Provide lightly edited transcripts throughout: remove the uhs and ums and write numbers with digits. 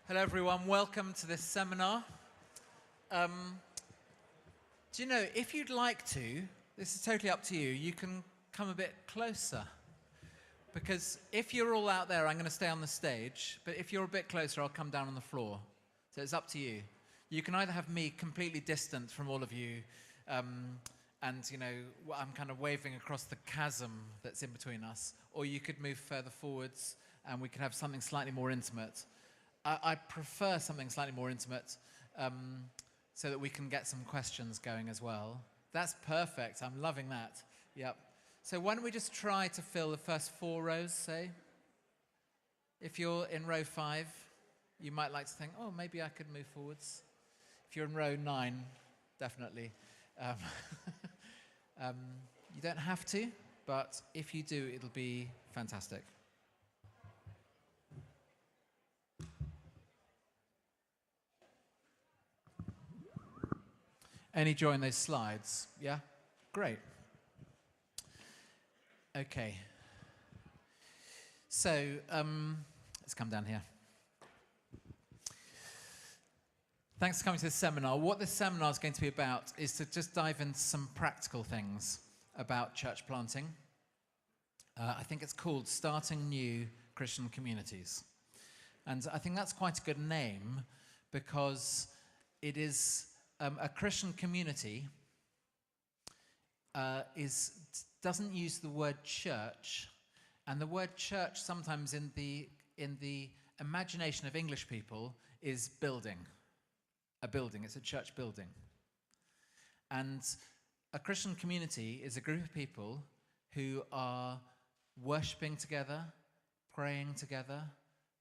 Hello, everyone. Welcome to this seminar. Do you know, if you'd like to, this is totally up to you, you can come a bit closer. Because if you're all out there, I'm going to stay on the stage. But if you're a bit closer, I'll come down on the floor. So it's up to you. You can either have me completely distant from all of you, and, you know, I'm kind of waving across the chasm that's in between us, or you could move further forwards and we could have something slightly more intimate. I prefer something slightly more intimate so that we can get some questions going as well. That's perfect. I'm loving that. Yep. So why don't we just try to fill the first 4 rows, say? If you're in row 5, you might like to think, oh, maybe I could move forwards. If you're in row 9, definitely. You don't have to, but if you do, it'll be fantastic. Any joy in those slides? Yeah? Great. Okay. So, let's come down here. Thanks for coming to this seminar. What this seminar is going to be about is to just dive into some practical things about church planting. I think it's called Starting New Christian Communities. And I think that's quite a good name because it is a Christian community doesn't use the word church, and the word church sometimes in the imagination of English people is building. A building, it's a church building. And a Christian community is a group of people who are worshipping together, praying together,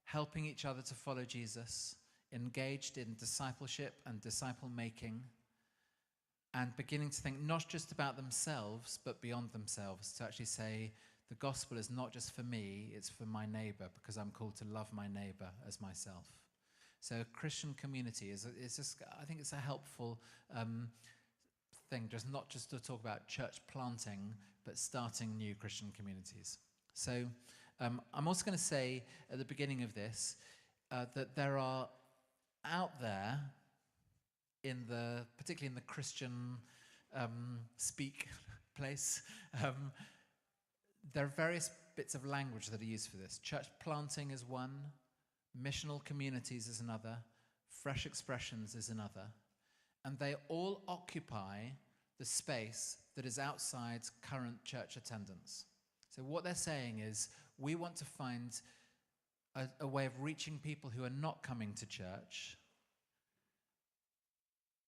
helping each other to follow Jesus, engaged in discipleship and disciple making, and beginning to think not just about themselves, but beyond themselves, to actually say, the gospel is not just for me, it's for my neighbor, because I'm called to love my neighbor as myself. So a Christian community is just, I think it's a helpful thing, just not just to talk about church planting, but starting new Christian communities. So I'm also going to say at the beginning of this that there are out there, particularly in the Christian speak place, there are various bits of language that are used for this. Church planting is one, missional communities is another, fresh expressions is another, and they all occupy the space that is outside current church attendance. So what they're saying is, we want to find a way of reaching people who are not coming to church,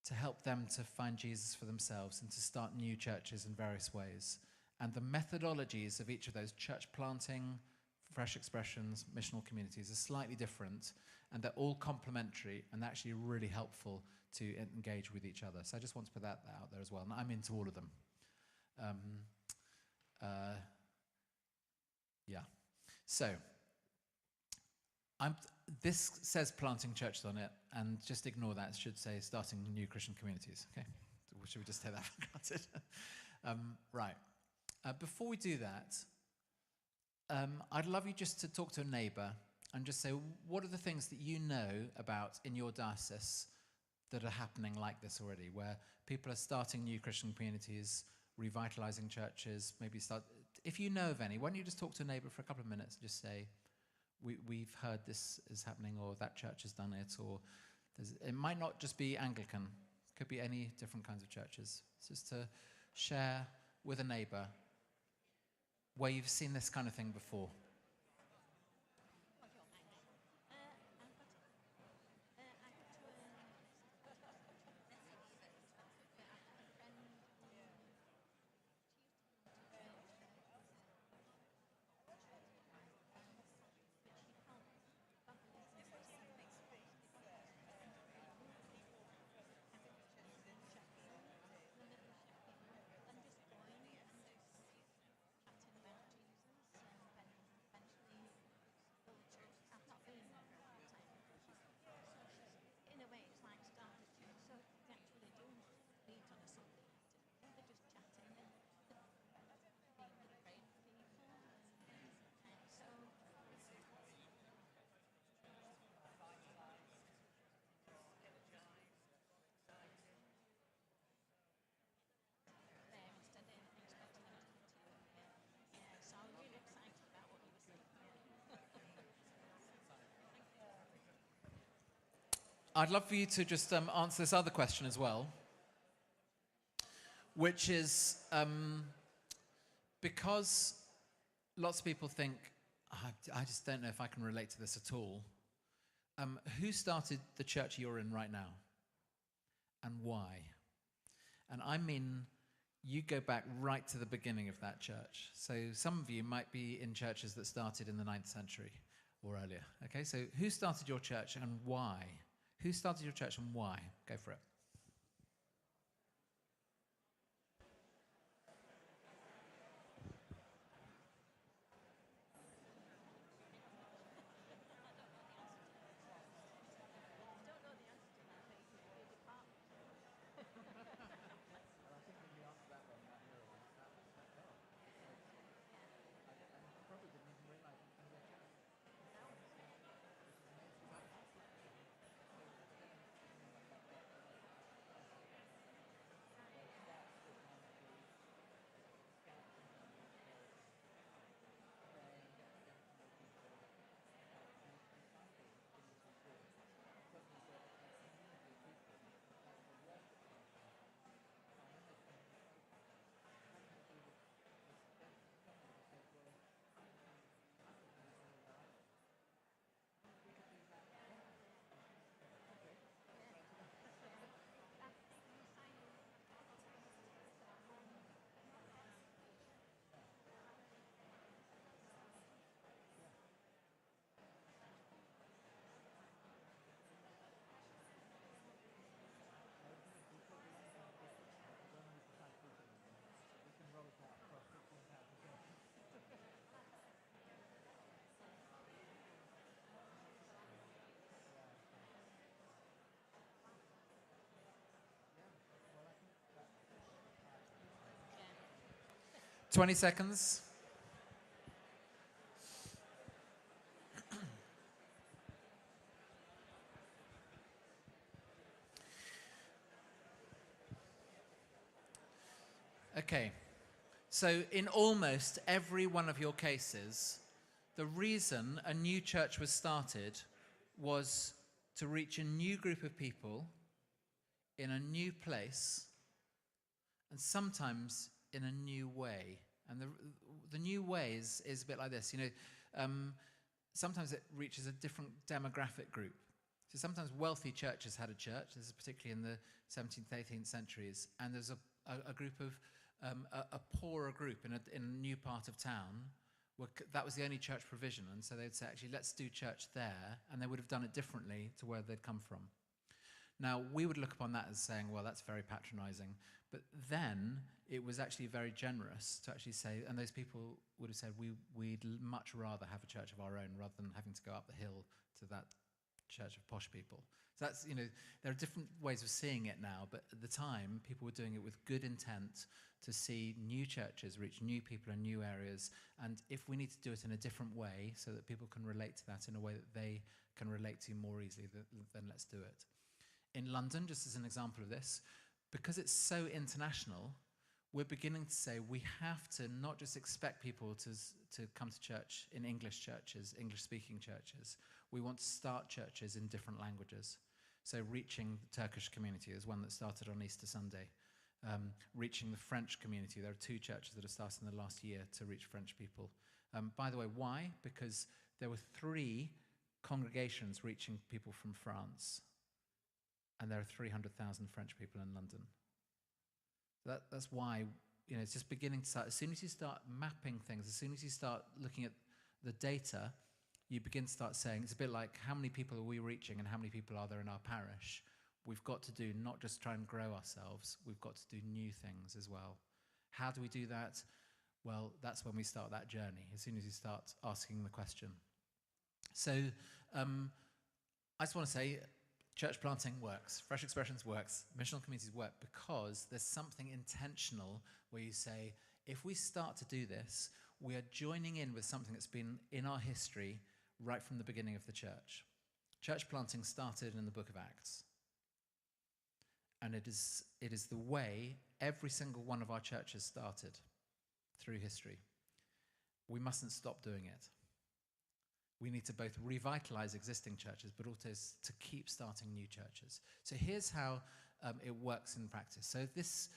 to help them to find Jesus for themselves and to start new churches in various ways. And the methodologies of each of those, church planting, fresh expressions, missional communities, are slightly different, and they're all complementary and actually really helpful to engage with each other. So I just want to put that out there as well. And I'm into all of them. Yeah. So this says planting churches on it, and just ignore that. It should say starting new Christian communities. Okay, should we just take that for granted? Right. Before we do that, I'd love you just to talk to a neighbour and just say, what are the things that you know about in your diocese that are happening like this already, where people are starting new Christian communities, revitalising churches, maybe start. If you know of any, why don't you just talk to a neighbour for a couple of minutes and just say, we've heard this is happening, or that church has done it, or it might not just be Anglican. It could be any different kinds of churches. It's just to share with a neighbour where you've seen this kind of thing before. I'd love for you to just answer this other question as well, which is because lots of people think, I just don't know if I can relate to this at all. Who started the church you're in right now? And why? And I mean, you go back right to the beginning of that church. So some of you might be in churches that started in the 9th century or earlier. Okay, so who started your church and why? Who started your church and why? Go for it. Yeah. 20 seconds. Okay, so in almost every one of your cases, the reason a new church was started was to reach a new group of people in a new place and sometimes in a new way. And the new way is a bit like this. Sometimes it reaches a different demographic group. So sometimes wealthy churches had a church. This is particularly in the 17th, 18th centuries. And there's a group of a poorer group in a new part of town. That was the only church provision, and so they'd say, actually, let's do church there, and they would have done it differently to where they'd come from. Now, we would look upon that as saying, well, that's very patronizing, but then it was actually very generous to actually say, and those people would have said, we'd much rather have a church of our own rather than having to go up the hill to that church of posh people. So that's, there are different ways of seeing it now, but at the time, people were doing it with good intent to see new churches reach new people in new areas, and if we need to do it in a different way so that people can relate to that in a way that they can relate to more easily, then let's do it. In London, just as an example of this, because it's so international, we're beginning to say we have to not just expect people to come to church in English churches, English-speaking churches. We want to start churches in different languages. So reaching the Turkish community, there's one that started on Easter Sunday. Reaching the French community, there are 2 churches that have started in the last year to reach French people. By the way, why? Because there were 3 congregations reaching people from France, and there are 300,000 French people in London. That's why, it's just beginning to start. As soon as you start mapping things, as soon as you start looking at the data, you begin to start saying, it's a bit like, how many people are we reaching and how many people are there in our parish? We've got to do not just try and grow ourselves, we've got to do new things as well. How do we do that? Well, that's when we start that journey, as soon as you start asking the question. So I just want to say, church planting works, fresh expressions works, missional communities work, because there's something intentional where you say, if we start to do this, we are joining in with something that's been in our history right from the beginning of the church. Church planting started in the book of Acts. And it is the way every single one of our churches started through history. We mustn't stop doing it. We need to both revitalize existing churches, but also to keep starting new churches. So here's how it works in practice. So this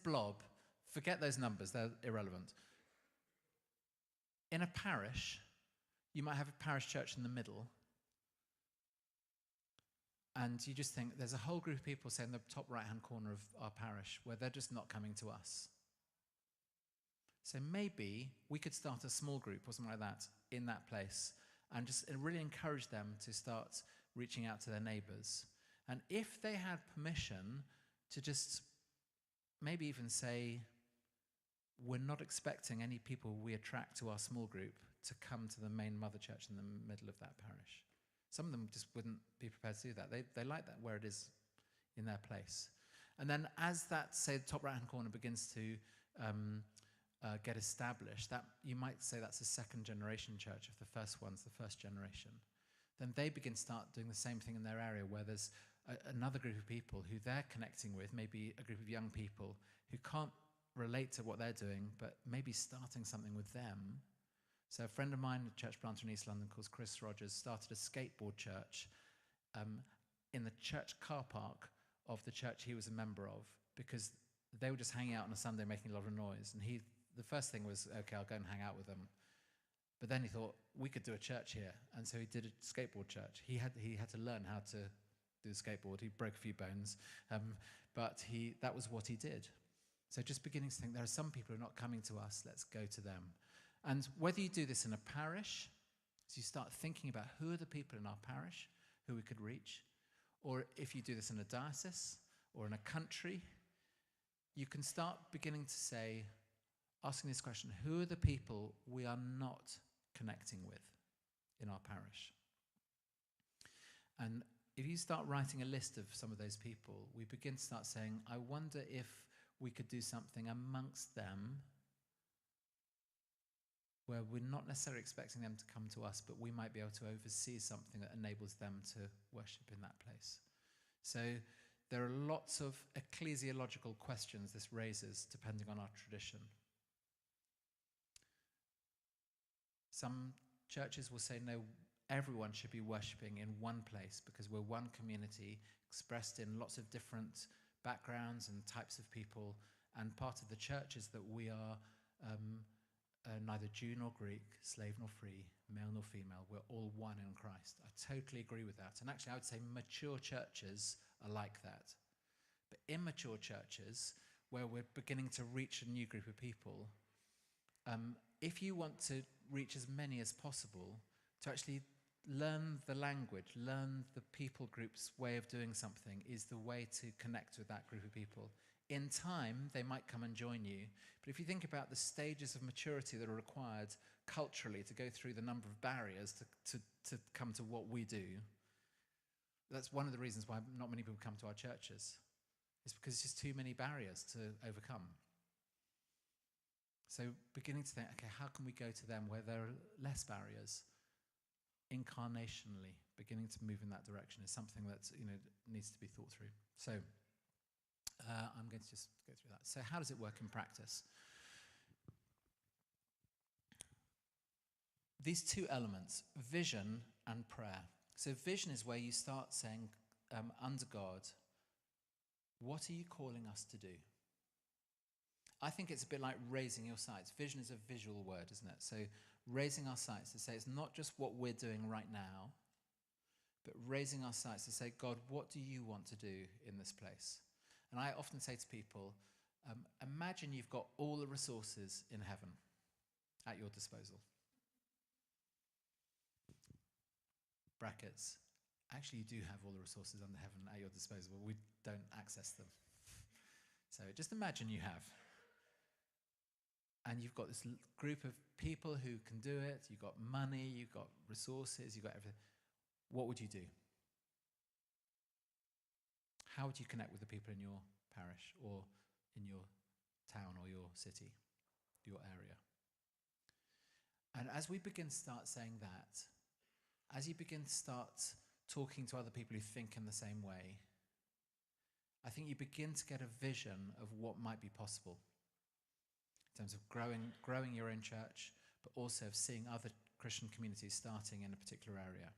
blob, forget those numbers, they're irrelevant. In a parish, you might have a parish church in the middle, and you just think there's a whole group of people, say in the top right-hand corner of our parish, where they're just not coming to us. So maybe we could start a small group or something like that in that place and just really encourage them to start reaching out to their neighbours. And if they had permission to just maybe even say, we're not expecting any people we attract to our small group to come to the main mother church in the middle of that parish. Some of them just wouldn't be prepared to do that. They like that where it is in their place. And then as that, say, the top right-hand corner begins to get established, that you might say that's a second generation church if the first one's the first generation. Then they begin to start doing the same thing in their area where there's another group of people who they're connecting with, maybe a group of young people who can't relate to what they're doing, but maybe starting something with them. So a friend of mine, a church planter in East London called Chris Rogers, started a skateboard church in the church car park of the church he was a member of, because they were just hanging out on a Sunday making a lot of noise. And the first thing was, okay, I'll go and hang out with them. But then he thought, we could do a church here. And so he did a skateboard church. He had to learn how to do the skateboard. He broke a few bones, but that was what he did. So just beginning to think, there are some people who are not coming to us, let's go to them. And whether you do this in a parish, so you start thinking about who are the people in our parish who we could reach, or if you do this in a diocese or in a country, you can start beginning to say, asking this question, who are the people we are not connecting with in our parish? And if you start writing a list of some of those people, we begin to start saying, I wonder if we could do something amongst them where we're not necessarily expecting them to come to us, but we might be able to oversee something that enables them to worship in that place. So there are lots of ecclesiological questions this raises depending on our tradition. Some churches will say, no, everyone should be worshipping in one place because we're one community expressed in lots of different backgrounds and types of people, and part of the church is that we are neither Jew nor Greek, slave nor free, male nor female. We're all one in Christ. I totally agree with that. And actually, I would say mature churches are like that. But immature churches, where we're beginning to reach a new group of people, if you want to reach as many as possible, to actually learn the language, learn the people group's way of doing something is the way to connect with that group of people. In time, they might come and join you. But if you think about the stages of maturity that are required culturally to go through the number of barriers to come to what we do, that's one of the reasons why not many people come to our churches. It's because it's just too many barriers to overcome. So beginning to think, okay, how can we go to them where there are less barriers? Incarnationally, beginning to move in that direction is something that needs to be thought through. So I'm going to just go through that. So how does it work in practice? These two elements, vision and prayer. So vision is where you start saying, under God, what are you calling us to do? I think it's a bit like raising your sights. Vision is a visual word, isn't it? So raising our sights to say it's not just what we're doing right now, but raising our sights to say, God, what do you want to do in this place? And I often say to people, imagine you've got all the resources in heaven at your disposal. Brackets. Actually, you do have all the resources under heaven at your disposal, but we don't access them. So just imagine you have. And you've got this group of people who can do it. You've got money, you've got resources, you've got everything. What would you do? How would you connect with the people in your parish or in your town or your city, your area? And as we begin to start saying that, as you begin to start talking to other people who think in the same way, I think you begin to get a vision of what might be possible in terms of growing your own church, but also of seeing other Christian communities starting in a particular area.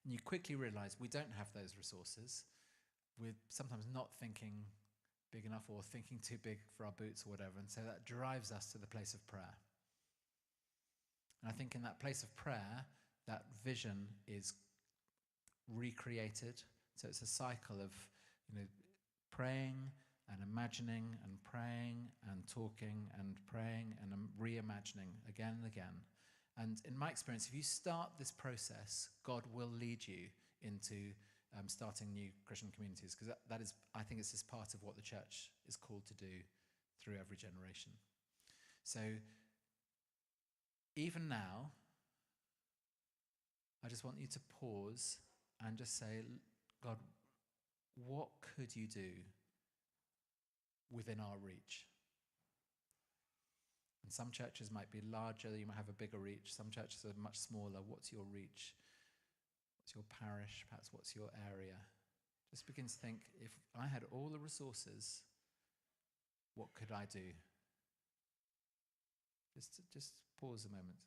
And you quickly realise we don't have those resources. We're sometimes not thinking big enough or thinking too big for our boots or whatever, and so that drives us to the place of prayer. And I think in that place of prayer, that vision is recreated. So it's a cycle of, praying and imagining and praying and talking and praying and reimagining again and again. And in my experience, if you start this process, God will lead you into starting new Christian communities, because that is, I think it's just part of what the church is called to do through every generation. So even now, I just want you to pause and just say, God, what could you do within our reach? And some churches might be larger, you might have a bigger reach. Some churches are much smaller. What's your reach? What's your parish? Perhaps what's your area? Just begin to think, if I had all the resources, what could I do? Just pause a moment.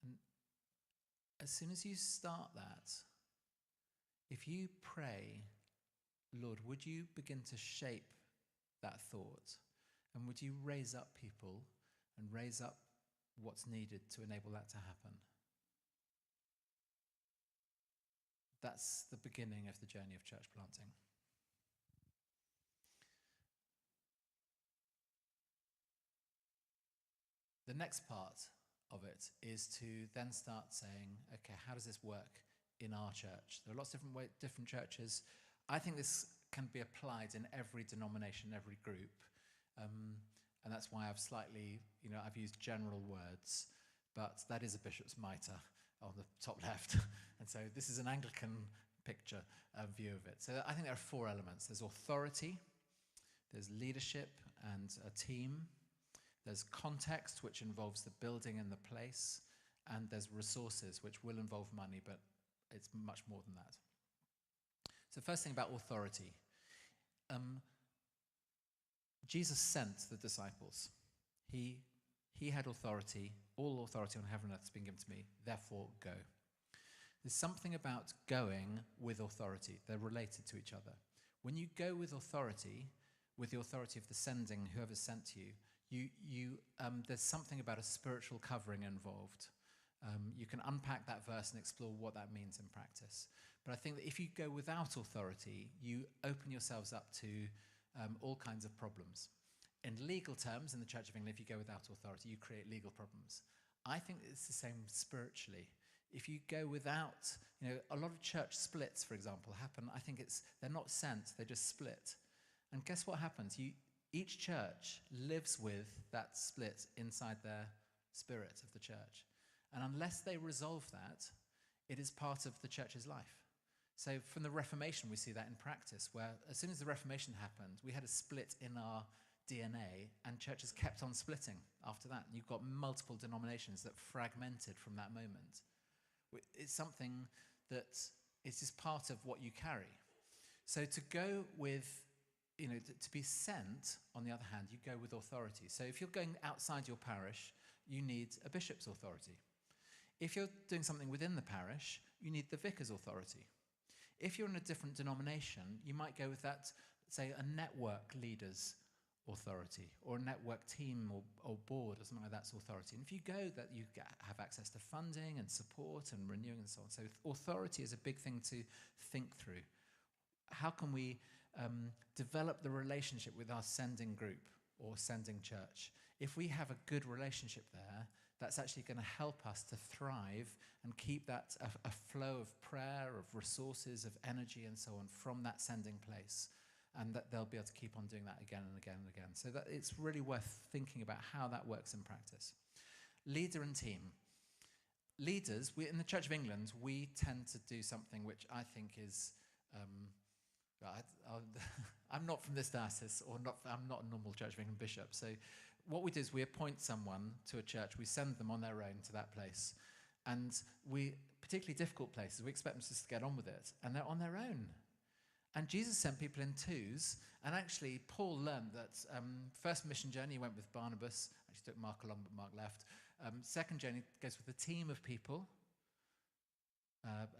And as soon as you start that, if you pray, Lord, would you begin to shape that thought? And would you raise up people and raise up what's needed to enable that to happen? That's the beginning of the journey of church planting. The next part of it is to then start saying, okay, how does this work in our church? There are lots of different churches. I think this can be applied in every denomination, every group. And that's why I've slightly, I've used general words, but that is a bishop's mitre on the top left. And so this is an Anglican picture, view of it. So I think there are 4 elements. There's authority, there's leadership and a team, there's context, which involves the building and the place, and there's resources, which will involve money, but it's much more than that. So first thing about authority. Jesus sent the disciples. He had authority. All authority on heaven and earth has been given to me. Therefore, go. There's something about going with authority. They're related to each other. When you go with authority, with the authority of the sending, whoever sent you, there's something about a spiritual covering involved. You can unpack that verse and explore what that means in practice. But I think that if you go without authority, you open yourselves up to all kinds of problems. In legal terms, in the Church of England, if you go without authority, you create legal problems. I think it's the same spiritually. If you go without, a lot of church splits, for example, happen. I think they're not sent, they just split. And guess what happens? Each church lives with that split inside their spirit of the church. And unless they resolve that, it is part of the church's life. So from the Reformation, we see that in practice, where as soon as the Reformation happened, we had a split in our DNA, and churches kept on splitting after that. And you've got multiple denominations that fragmented from that moment. It's something that is just part of what you carry. So to go with, to be sent, on the other hand, you go with authority. So if you're going outside your parish, you need a bishop's authority. If you're doing something within the parish, you need the vicar's authority. If you're in a different denomination, you might go with that, say, a network leader's authority, or a network team or board or something like that's authority. And if you go, that you have access to funding and support and renewing and so on. So authority is a big thing to think through. How can we develop the relationship with our sending group or sending church? If we have a good relationship there, that's actually going to help us to thrive and keep that a flow of prayer, of resources, of energy and so on from that sending place. And that they'll be able to keep on doing that again and again and again. So that it's really worth thinking about how that works in practice. Leader and team. Leaders, in the Church of England, we tend to do something which I think is... I'm not from this diocese, I'm not a normal Church of England bishop. So what we do is we appoint someone to a church, we send them on their own to that place. And particularly difficult places, we expect them just to get on with it. And they're on their own. And Jesus sent people in twos. And actually, Paul learned that first mission journey, he went with Barnabas. Actually took Mark along, but Mark left. Second journey goes with a team of people.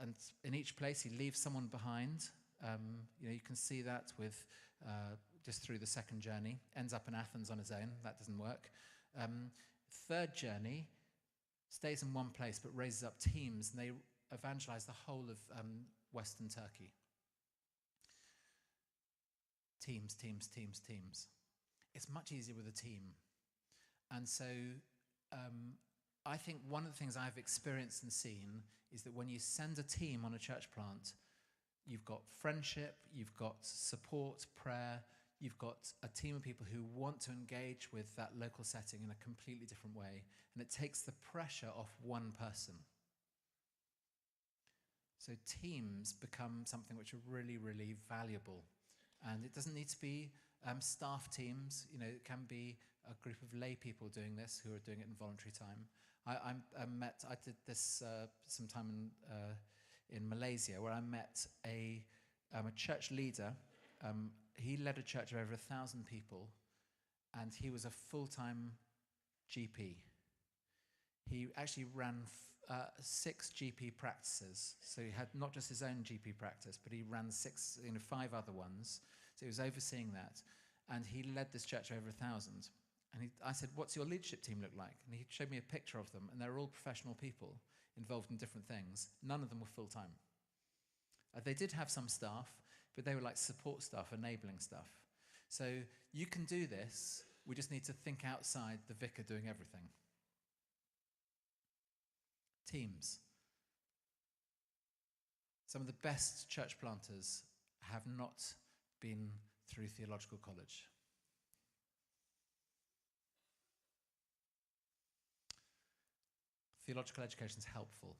And in each place, he leaves someone behind. You can see that with just through the second journey. Ends up in Athens on his own. That doesn't work. Third journey, stays in one place, but raises up teams, and they evangelize the whole of Western Turkey. Teams. It's much easier with a team. And so I think one of the things I've experienced and seen is that when you send a team on a church plant, you've got friendship, you've got support, prayer, you've got a team of people who want to engage with that local setting in a completely different way, and it takes the pressure off one person. So teams become something which are really, really valuable. And it doesn't need to be staff teams. It can be a group of lay people doing this who are doing it in voluntary time. I did this sometime in Malaysia, where I met a church leader. He led a church of over 1,000 people, and he was a full-time GP. He actually ran 6 GP practices. So he had not just his own GP practice, but he ran 5 other ones. So he was overseeing that. And he led this church of over 1,000. And I said, what's your leadership team look like? And he showed me a picture of them, and they're all professional people involved in different things. None of them were full-time. They did have some staff, but they were like support staff, enabling stuff. So you can do this. We just need to think outside the vicar doing everything. Teams. Some of the best church planters have not been through theological college. Theological education is helpful,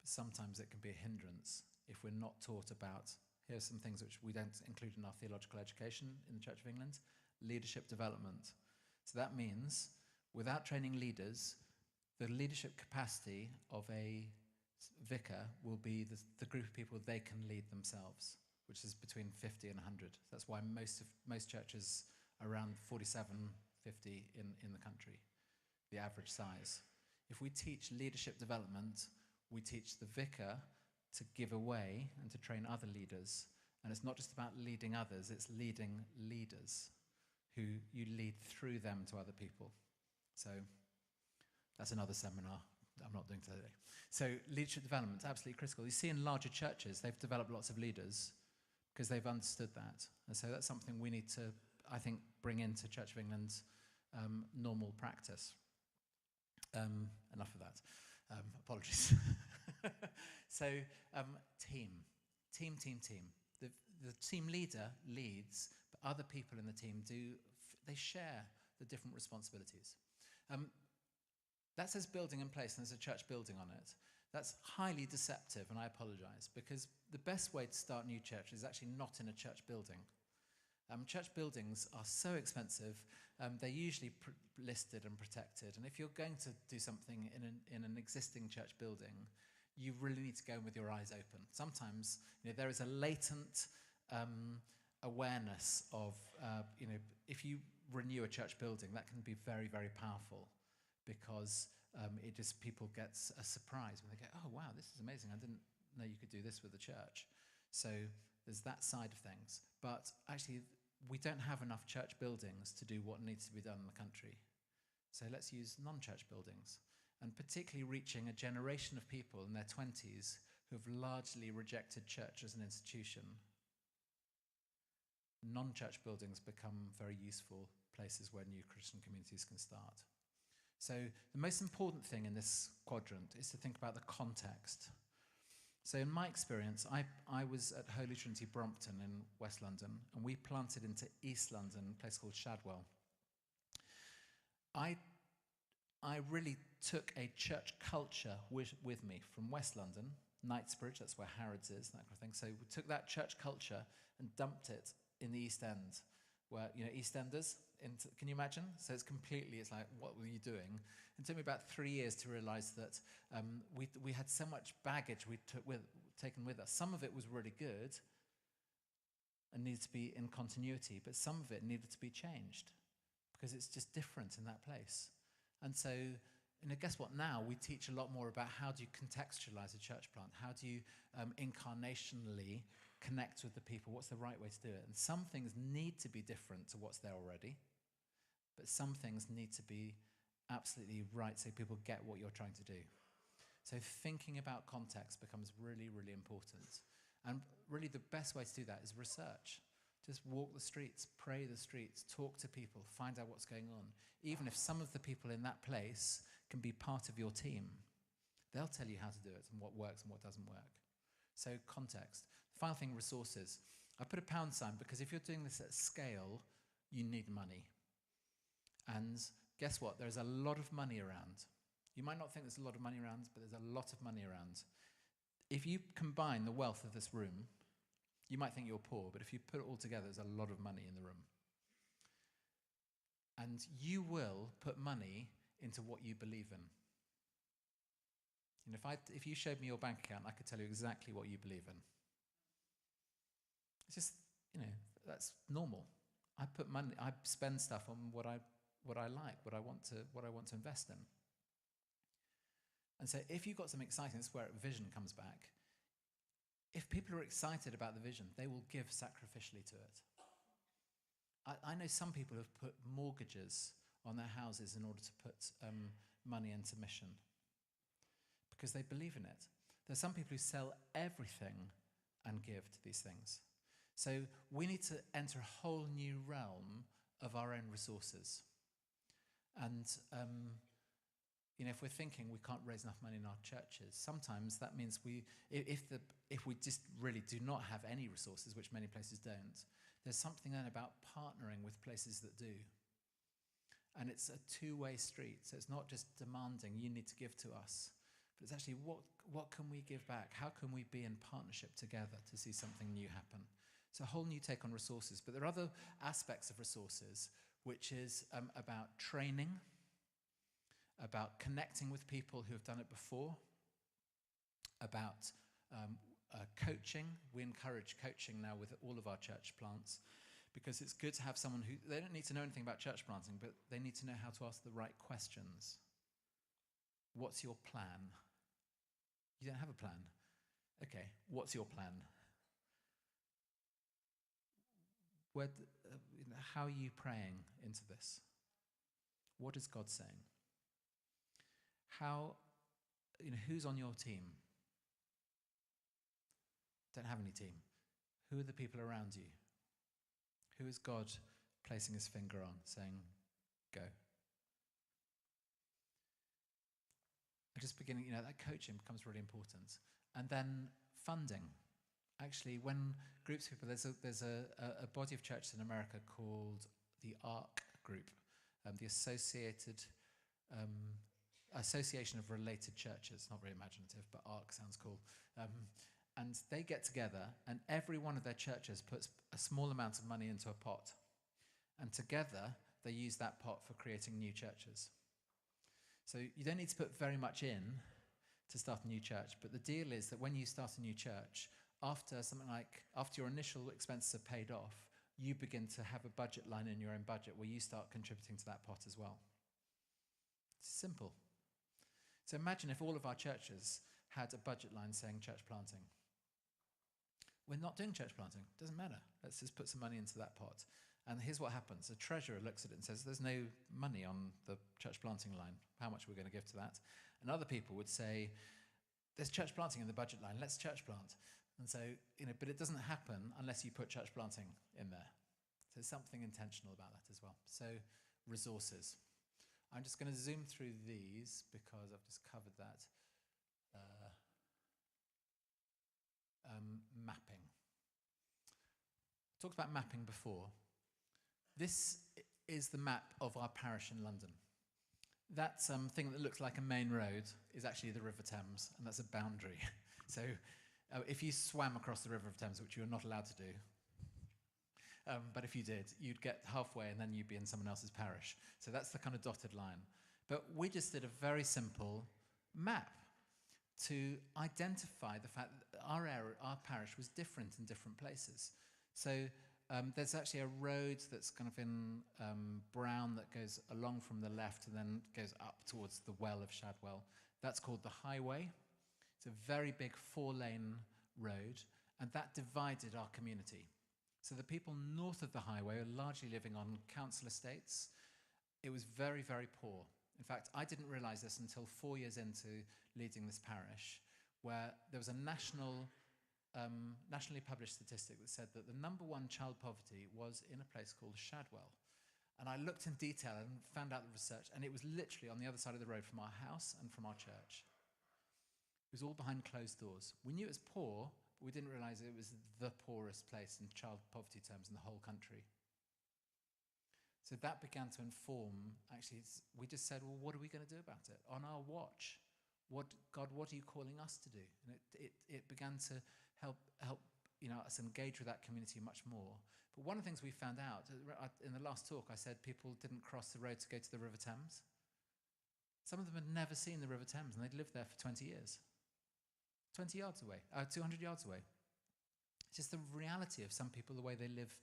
but sometimes it can be a hindrance if we're not taught about, here are some things which we don't include in our theological education in the Church of England: leadership development. So that means, without training leaders, the leadership capacity of a vicar will be the group of people they can lead themselves, which is between 50 and 100. That's why most churches are around 47, 50 in the country, the average size. If we teach leadership development, we teach the vicar to give away and to train other leaders. And it's not just about leading others, it's leading leaders who you lead through them to other people. So that's another seminar that I'm not doing today. So leadership development, absolutely critical. You see in larger churches, they've developed lots of leaders because they've understood that. And so that's something we need to, I think, bring into Church of England's normal practice. Enough of that. Apologies. So team. The team leader leads, but other people in the team they share the different responsibilities. That says building in place, and there's a church building on it. That's highly deceptive, and I apologise, because the best way to start a new church is actually not in a church building. Church buildings are so expensive. They're usually listed and protected. And if you're going to do something in an existing church building, you really need to go in with your eyes open. Sometimes there is a latent awareness of, if you renew a church building, that can be very, very powerful, because people get a surprise when they go, oh, wow, this is amazing. I didn't know you could do this with the church. So there's that side of things. But actually, we don't have enough church buildings to do what needs to be done in the country. So let's use non-church buildings, and particularly reaching a generation of people in their 20s who have largely rejected church as an institution. Non-church buildings become very useful places where new Christian communities can start. So the most important thing in this quadrant is to think about the context. So in my experience, I was at Holy Trinity Brompton in West London, and we planted into East London, a place called Shadwell. I really took a church culture with me from West London, Knightsbridge, that's where Harrods is, that kind of thing. So we took that church culture and dumped it in the East End, where, EastEnders, can you imagine? So it's like, what were you doing? It took me about 3 years to realise that we had so much baggage we'd taken with us. Some of it was really good, and needed to be in continuity, but some of it needed to be changed because it's just different in that place. And so, guess what? Now we teach a lot more about how do you contextualize a church plant? How do you incarnationally connect with the people? What's the right way to do it? And some things need to be different to what's there already, but some things need to be absolutely right so people get what you're trying to do. So thinking about context becomes really, really important. And really the best way to do that is research. Just walk the streets, pray the streets, talk to people, find out what's going on. Even if some of the people in that place can be part of your team, they'll tell you how to do it and what works and what doesn't work. So context. Final thing, resources. I put a pound sign because if you're doing this at scale, you need money. And guess what? There's a lot of money around. You might not think there's a lot of money around, but there's a lot of money around. If you combine the wealth of this room, you might think you're poor, but if you put it all together, there's a lot of money in the room. And you will put money into what you believe in. And if you showed me your bank account, I could tell you exactly what you believe in. It's just, that's normal. I put money, I spend stuff on what I like, what I want to invest in. And so if you've got something exciting, this is where vision comes back. If people are excited about the vision, they will give sacrificially to it. I know some people have put mortgages on their houses in order to put money into mission because they believe in it. There's some people who sell everything and give to these things. So we need to enter a whole new realm of our own resources. And if we're thinking we can't raise enough money in our churches, sometimes that means if we just really do not have any resources, which many places don't, there's something then about partnering with places that do. And it's a two-way street. So it's not just demanding, you need to give to us, but it's actually what can we give back? How can we be in partnership together to see something new happen? It's a whole new take on resources. But there are other aspects of resources, which is about training, about connecting with people who have done it before, about coaching. We encourage coaching now with all of our church plants because it's good to have someone who, they don't need to know anything about church planting, but they need to know how to ask the right questions. What's your plan? You don't have a plan. Okay, what's your plan? How are you praying into this? What is God saying? Who's on your team? Don't have any team. Who are the people around you? Who is God placing his finger on, saying, go? Just beginning, that coaching becomes really important. And then funding. Actually, when groups of people, there's a body of churches in America called the ARC Group, the Association of Related Churches. Not very imaginative, but ARC sounds cool. And they get together, and every one of their churches puts a small amount of money into a pot. And together, they use that pot for creating new churches. So you don't need to put very much in to start a new church, but the deal is that when you start a new church, after your initial expenses are paid off, you begin to have a budget line in your own budget where you start contributing to that pot as well. It's simple. So imagine if all of our churches had a budget line saying church planting. We're not doing church planting. Doesn't matter. Let's just put some money into that pot. And here's what happens. The treasurer looks at it and says, there's no money on the church planting line. How much are we going to give to that? And other people would say, there's church planting in the budget line. Let's church plant. And so, but it doesn't happen unless you put church planting in there. So there's something intentional about that as well. So resources. I'm just going to zoom through these because I've just covered that. Mapping. Talked about mapping before. This is the map of our parish in London. That thing that looks like a main road is actually the River Thames, and that's a boundary. So if you swam across the River Thames, which you're not allowed to do, but if you did, you'd get halfway and then you'd be in someone else's parish. So that's the kind of dotted line. But we just did a very simple map to identify the fact that our parish was different in different places. So there's actually a road that's kind of in brown that goes along from the left and then goes up towards the well of Shadwell. That's called the highway. It's a very big 4-lane road, and that divided our community. So the people north of the highway are largely living on council estates. It was very, very poor. In fact, I didn't realize this until 4 years into leading this parish, where there was a nationally published statistic that said that the #1 child poverty was in a place called Shadwell. And I looked in detail and found out the research, and it was literally on the other side of the road from our house and from our church. It was all behind closed doors. We knew it was poor, but we didn't realize it was the poorest place in child poverty terms in the whole country. So that began to inform, actually, we just said, well, what are we going to do about it? On our watch, God, what are you calling us to do? And it began to help us engage with that community much more. But one of the things we found out, in the last talk, I said people didn't cross the road to go to the River Thames. Some of them had never seen the River Thames, and they'd lived there for 20 years. 200 yards away. It's just the reality of some people, the way they live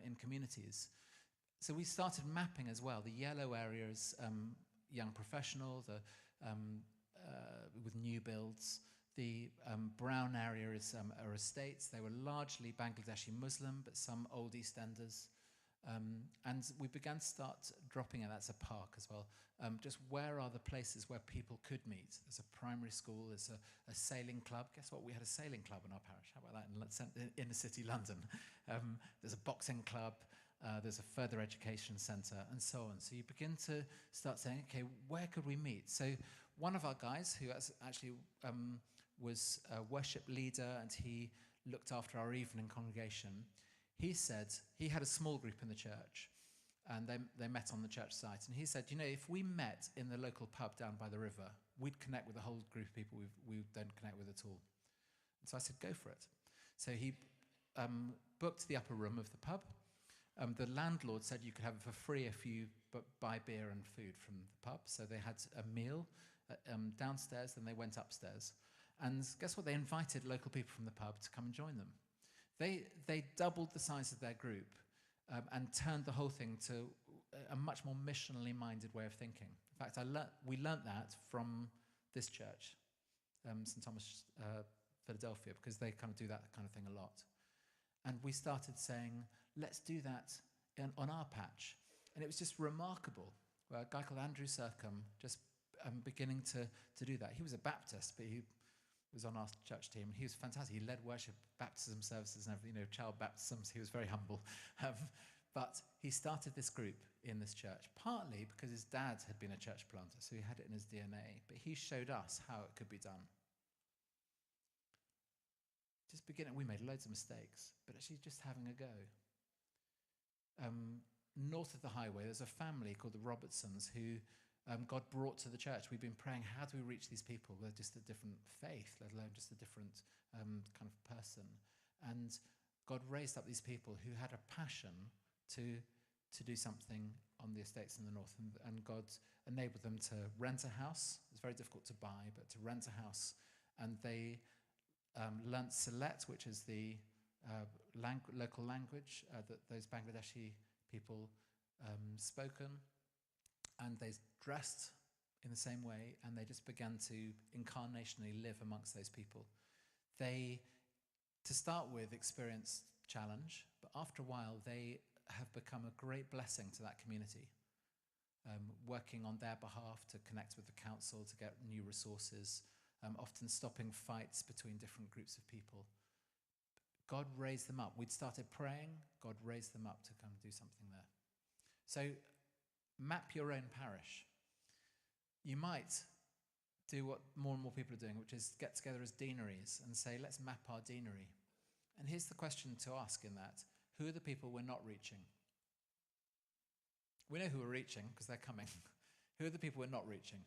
in communities. So we started mapping as well. The yellow area is young professional, with new builds. The brown area is are estates. They were largely Bangladeshi Muslim, but some old East Enders. And we began to start dropping it. That's a park as well. Just where are the places where people could meet? There's a primary school, there's a sailing club. Guess what? We had a sailing club in our parish. How about that in inner city London? There's a boxing club. There's a further education centre, and so on. So you begin to start saying, okay, where could we meet? So one of our guys, who actually was a worship leader, and he looked after our evening congregation, he said he had a small group in the church, and they met on the church site. And he said, if we met in the local pub down by the river, we'd connect with a whole group of people we don't connect with at all. And so I said, go for it. So he booked the upper room of the pub. The landlord said you could have it for free if you buy beer and food from the pub. So they had a meal downstairs, then they went upstairs. And guess what? They invited local people from the pub to come and join them. They doubled the size of their group and turned the whole thing to a much more missionally minded way of thinking. In fact, we learnt that from this church, St. Thomas, Philadelphia, because they kind of do that kind of thing a lot. And we started saying, let's do that on our patch. And it was just remarkable. A guy called Andrew Sercombe just beginning to do that. He was a Baptist, but he was on our church team. He was fantastic. He led worship, baptism services, and everything, child baptisms. He was very humble. But he started this group in this church, partly because his dad had been a church planter, so he had it in his DNA. But he showed us how it could be done. Just beginning, we made loads of mistakes, but actually just having a go. North of the highway, there's a family called the Robertsons who God brought to the church. We've been praying, how do we reach these people? They're just a different faith, let alone just a different kind of person. And God raised up these people who had a passion to do something on the estates in the north. And God enabled them to rent a house. It's very difficult to buy, but to rent a house. And they learnt Silet, which is the local language that those Bangladeshi people spoken, and they dressed in the same way, and they just began to incarnationally live amongst those people. They, to start with, experienced challenge, but after a while they have become a great blessing to that community, working on their behalf to connect with the council, to get new resources, often stopping fights between different groups of people. God raised them up. We'd started praying, God raised them up to come and do something there. So map your own parish. You might do what more and more people are doing, which is get together as deaneries and say, let's map our deanery. And here's the question to ask in that. Who are the people we're not reaching? We know who we're reaching because they're coming. Who are the people we're not reaching?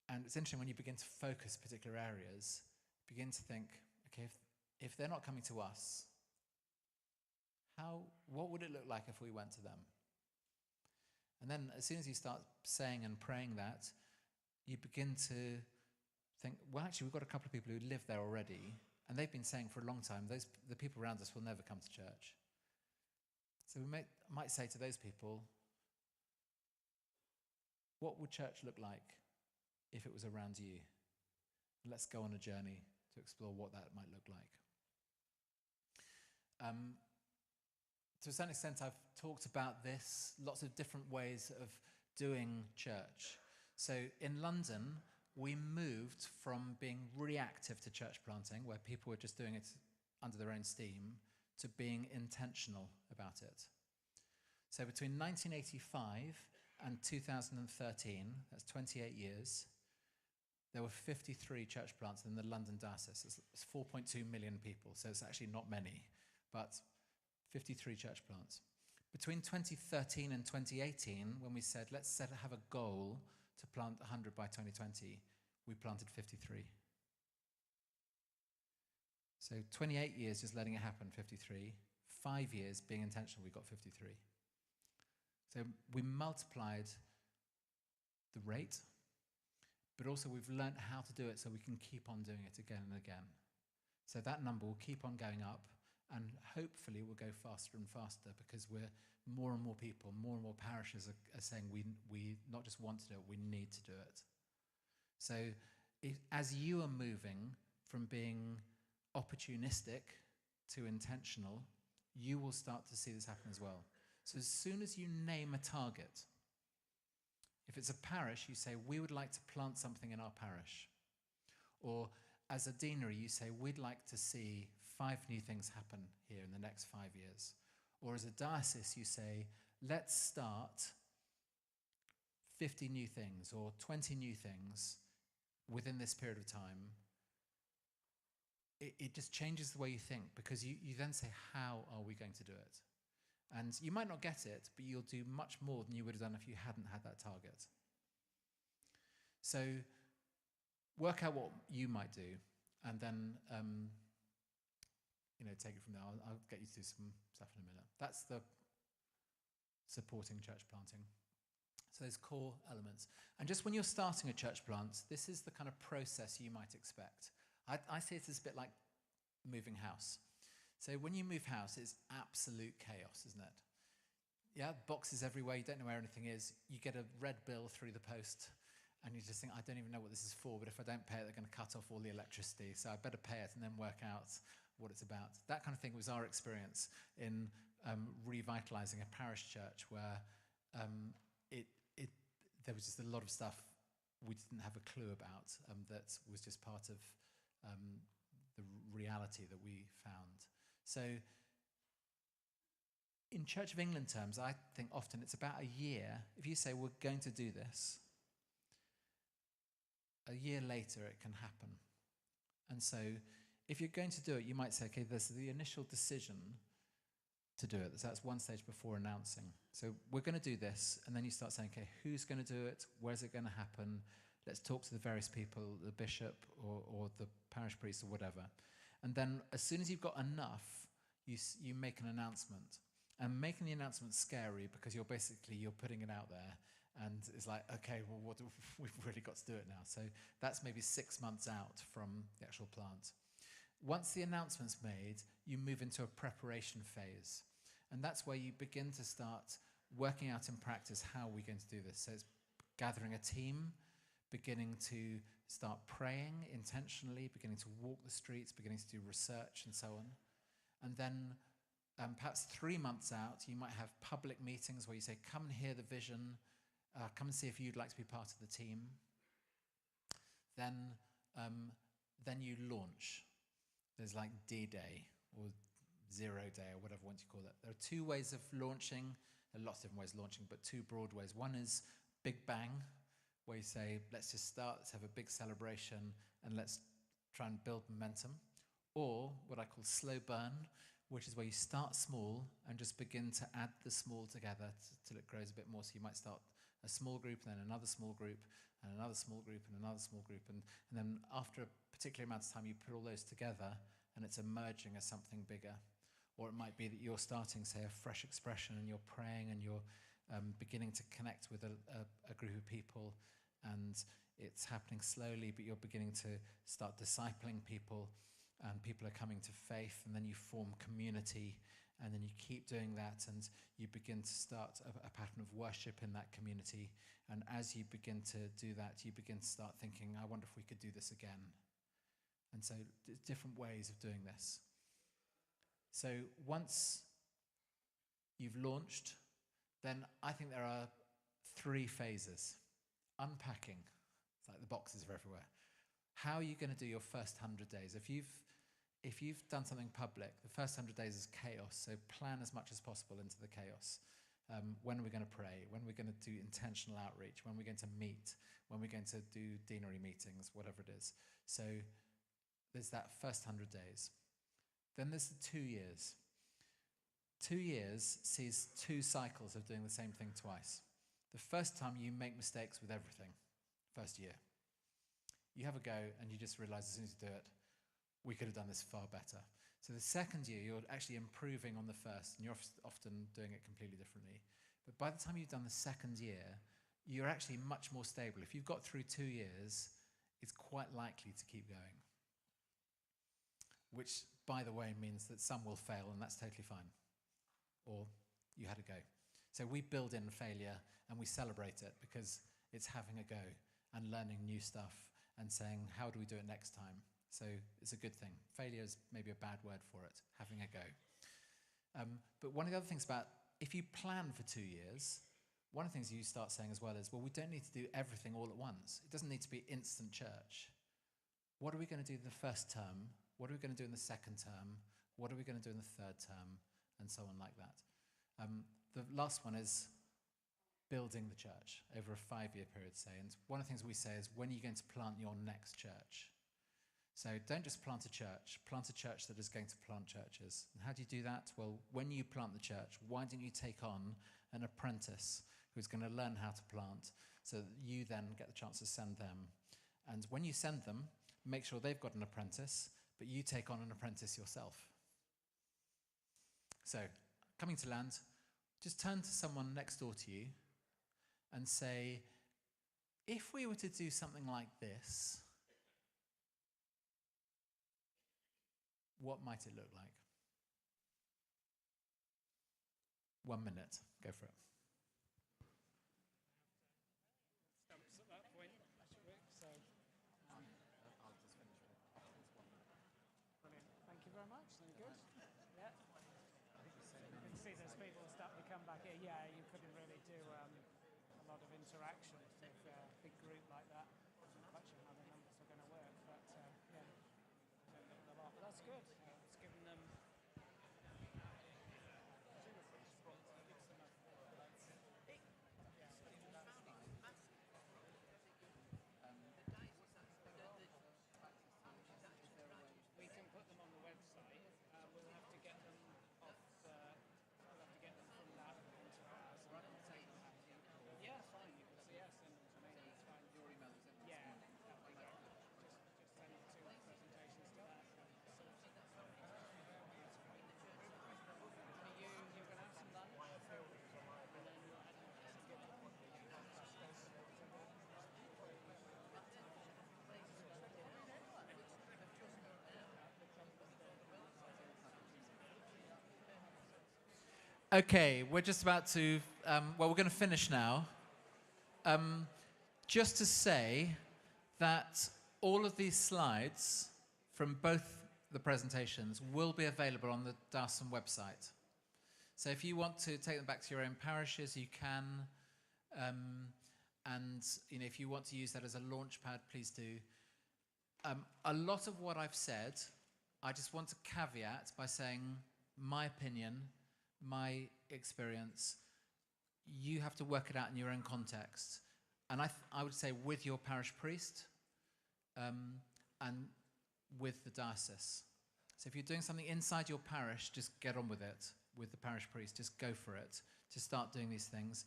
And it's interesting when you begin to focus particular areas, begin to think, okay, if they're not coming to us, what would it look like if we went to them? And then as soon as you start saying and praying that, you begin to think, well, actually, we've got a couple of people who live there already. And they've been saying for a long time, the people around us will never come to church. So we might say to those people, what would church look like if it was around you? And let's go on a journey to explore what that might look like. To a certain extent, I've talked about this, lots of different ways of doing church. So in London, we moved from being reactive to church planting, where people were just doing it under their own steam, to being intentional about it. So between 1985 and 2013, that's 28 years, there were 53 church plants in the London diocese. It's 4.2 million people, so it's actually not many, but 53 church plants. Between 2013 and 2018, when we said, let's have a goal to plant 100 by 2020, we planted 53. So 28 years just letting it happen, 53. 5 years being intentional, we got 53. So we multiplied the rate, but also we've learnt how to do it so we can keep on doing it again and again. So that number will keep on going up, and hopefully we'll go faster and faster because we're more and more people, more and more parishes are saying we not just want to do it, we need to do it. So as you are moving from being opportunistic to intentional, you will start to see this happen as well. So as soon as you name a target, if it's a parish, you say, we would like to plant something in our parish. Or as a deanery, you say, we'd like to see 5 new things happen here in the next 5 years. Or as a diocese, you say, let's start 50 new things or 20 new things within this period of time. It just changes the way you think, because you then say, how are we going to do it? And you might not get it, but you'll do much more than you would have done if you hadn't had that target. So work out what you might do, and then take it from there. I'll get you to do some stuff in a minute. That's the supporting church planting. So those core elements. And just when you're starting a church plant, this is the kind of process you might expect. I see it as a bit like moving house. So when you move house, it's absolute chaos, isn't it? Yeah, boxes everywhere, you don't know where anything is. You get a red bill through the post, and you just think, I don't even know what this is for, but if I don't pay it, they're going to cut off all the electricity, so I better pay it and then work out what it's about. That kind of thing was our experience in revitalising a parish church, where there was just a lot of stuff we didn't have a clue about that was just part of the reality that we found. So in Church of England terms, I think often it's about a year. If you say we're going to do this, a year later it can happen. And so if you're going to do it, you might say, okay, there's the initial decision to do it. So that's one stage before announcing. So we're going to do this, and then you start saying, okay, who's going to do it? Where's it going to happen? Let's talk to the various people, the bishop or the parish priest or whatever. And then as soon as you've got enough, you make an announcement. And making the announcement scary, because you're putting it out there, and it's like, okay, well, we've really got to do it now. So that's maybe 6 months out from the actual plant. Once the announcement's made, you move into a preparation phase. And that's where you begin to start working out in practice how we're going to do this. So it's gathering a team, beginning to start praying intentionally, beginning to walk the streets, beginning to do research and so on. And then perhaps 3 months out, you might have public meetings where you say, come and hear the vision, come and see if you'd like to be part of the team. Then you launch. There's like D-Day or Zero Day or whatever you call it. There are 2 ways of launching. There are lots of different ways of launching, but 2 broad ways. One is Big Bang, where you say, let's just start, let's have a big celebration, and let's try and build momentum. Or what I call slow burn, which is where you start small and just begin to add the small together till it grows a bit more. So you might start a small group, and then another small group, and another small group, and another small group. And then after a particular amount of time, you put all those together, and it's emerging as something bigger. Or it might be that you're starting, say, a fresh expression, and you're praying, and you're beginning to connect with a group of people, and it's happening slowly, but you're beginning to start discipling people. and people are coming to faith, and then you form community, and then you keep doing that, and you begin to start a pattern of worship in that community. And as you begin to do that, you begin to start thinking, I wonder if we could do this again. And so different ways of doing this. So once you've launched, then I think there are 3 phases. Unpacking. It's like the boxes are everywhere. How are you going to do your first 100 days? If you've done something public, the first 100 days is chaos, so plan as much as possible into the chaos. When are we going to pray? When are we going to do intentional outreach? When are we going to meet? When are we going to do deanery meetings? Whatever it is. So there's that first 100 days. Then there's the 2 years. 2 years sees 2 cycles of doing the same thing twice. The first time you make mistakes with everything, first year. You have a go and you just realize as soon as you do it, we could have done this far better. So the second year, you're actually improving on the first, and you're often doing it completely differently. But by the time you've done the second year, you're actually much more stable. If you've got through 2 years, it's quite likely to keep going. Which, by the way, means that some will fail, and that's totally fine. Or you had a go. So we build in failure, and we celebrate it, because it's having a go and learning new stuff and saying, how do we do it next time? So it's a good thing. Failure is maybe a bad word for it, having a go. But one of the other things about, if you plan for 2 years, one of the things you start saying as well is, well, we don't need to do everything all at once. It doesn't need to be instant church. What are we going to do in the first term? What are we going to do in the second term? What are we going to do in the third term? And so on like that. The last one is building the church over a 5-year period, say. And one of the things we say is, when are you going to plant your next church? So don't just plant a church that is going to plant churches. And how do you do that? Well, when you plant the church, why don't you take on an apprentice who's going to learn how to plant, so that you then get the chance to send them. And when you send them, make sure they've got an apprentice, but you take on an apprentice yourself. So, coming to land, just turn to someone next door to you and say, if we were to do something like this, what might it look like? 1 minute. Go for it. Stumps at that point, so I'll just finish with this 1 minute. brilliant. Thank you very much. Very good. Yeah. You can see there's people starting to come back here. Yeah, you couldn't really do a lot of interaction with a big group like that. I'm not quite sure how the numbers are going to work, but yeah, a lot. But that's good. It's given them. We can put them on the website. We'll have to get them off. We'll have to get them from that into ours. Yeah, fine. You can see us and to me. It's fine. Your email is in. Yeah, that'd be great. Just send the 2 presentations to that. You're going to have some lunch, and then you'll have some good. Okay, we're just about to, we're going to finish now. Just to say that all of these slides from both the presentations will be available on the Dawson website. So if you want to take them back to your own parishes, you can. And if you want to use that as a launch pad, please do. A lot of what I've said, I just want to caveat by saying my opinion, my experience. You have to work it out in your own context. And I would say with your parish priest and with the diocese. So if you're doing something inside your parish, just get on with it with the parish priest. Just go for it to start doing these things.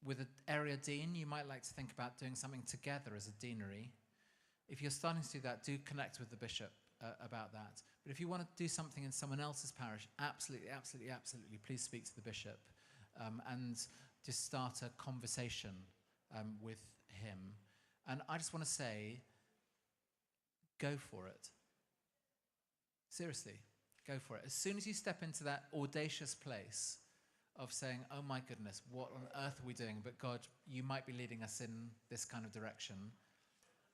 With an area dean, you might like to think about doing something together as a deanery. If you're starting to do that, do connect with the bishop about that. But if you want to do something in someone else's parish, absolutely, absolutely, absolutely, please speak to the bishop and just start a conversation with him. And I just want to say, go for it. Seriously, go for it. As soon as you step into that audacious place of saying, oh my goodness, what on earth are we doing? But God, you might be leading us in this kind of direction.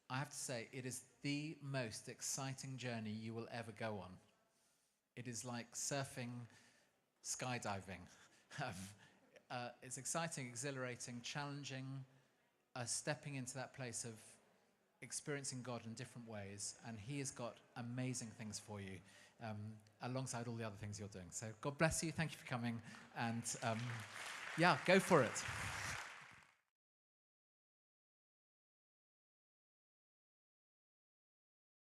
I have to say, it is the most exciting journey you will ever go on. It is like surfing, skydiving. It's exciting, exhilarating, challenging, stepping into that place of experiencing God in different ways, and he has got amazing things for you, alongside all the other things you're doing. So God bless you, thank you for coming, and yeah, go for it.